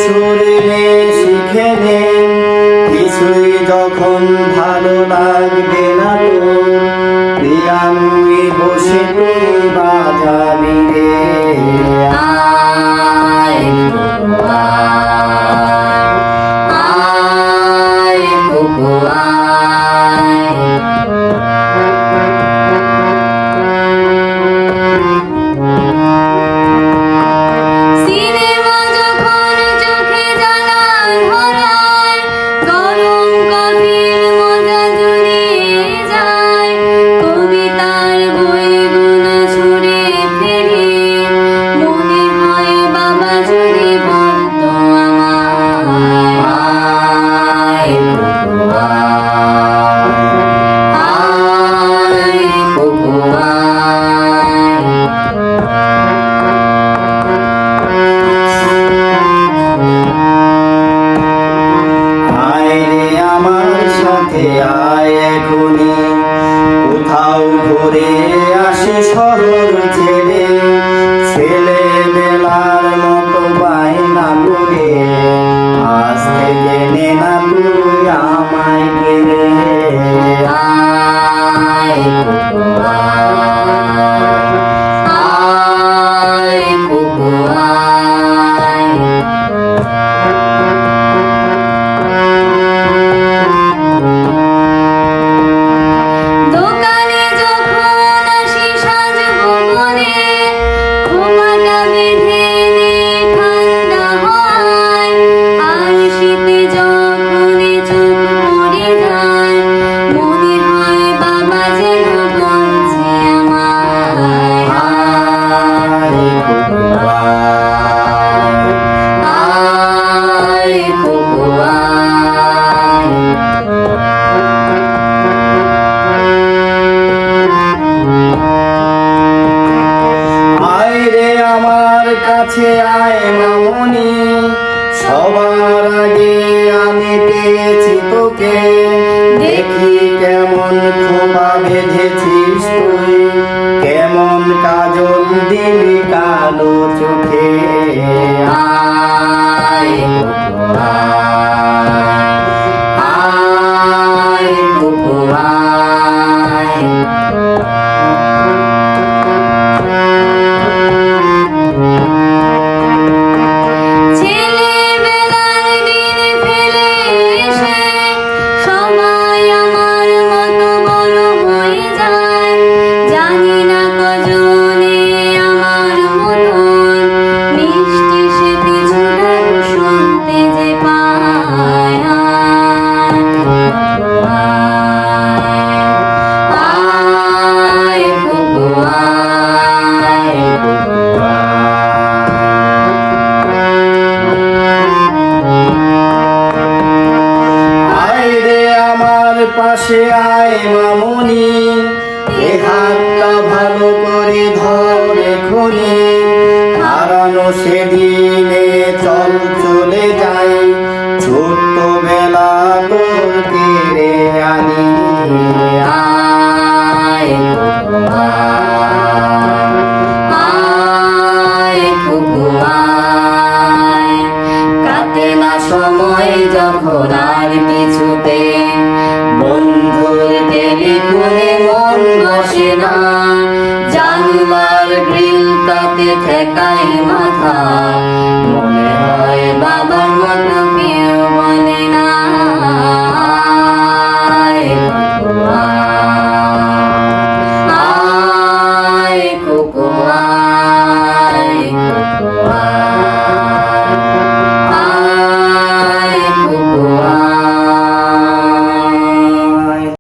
শরীরে শিখে নে, কিছুই যখন ভালো লাগবে না তোর, পিয়ানোয় বসে তুই বাজাবি রে। আয় খোকো আয় খোকো আয়। সিনেমা যখন চোখে জ্বালান ধরায়, গরম কফির মজা জুড়িয়ে যায়, কবিতার বইগুলো ছুঁড়ে ফেলি, মনে হয় বাবা যদি বলতো আমায়, আয় খোকো আয় খোকো আয়। আয় রে আমার সাথে আয় এখনি, কোথাও ঘুরে আসে শহর ছেড়ে, ছেলেবেলার মতো বায়না করে, আজ থেকে নে না তুই আমায় কেড়ে। আয় খোকো আয় খোকো আয়। দোকানে যখন আসি সাজবো বলে, খোঁপাটা বেঁধে নে ঠান্ডা হয়, আর শীতে যখন চোখ পড়ে যায়, মনে হয় বাবা যেন বলছে আমায়, আয় খোকো আয় খোকো আয়। আয় রে আমার কাছে আয় মামনি, সবার আগে আমি পেয়েছি তোকে, দেখি কেমন খোপা বেঁধেছিস তুই, কেমন কাজল দিলি কালো চোখে। আয় খোকো আয় খোকো আয়। ছেলেবেলার দিন ফেলে এসে সবাই আমার মতো বড় হয়ে যায়, জানি না কজনে আমার মতন মিষ্টি সে পিছু ডাক শুনতে যে পায়। আয় খোকো আয় খোকো আয় খোকো আয় রে আমার পাশে আয় মামনি, এ হাতটা ভালো করে ধর এখনি, হারানো সেদিনে চল চলে যাই, ছোট্টবেলা তোর কেড়ে আনি। আয় খোকো আয় খোকো আয়। কাটে না সময় যখন আর কিছুতে, বন্ধুর টেলিফোনে মন বসে না, জানলার গ্রিলটাতে ঠেকাই মাথা, মনে হয় বাবার মতো কেউ বলে না।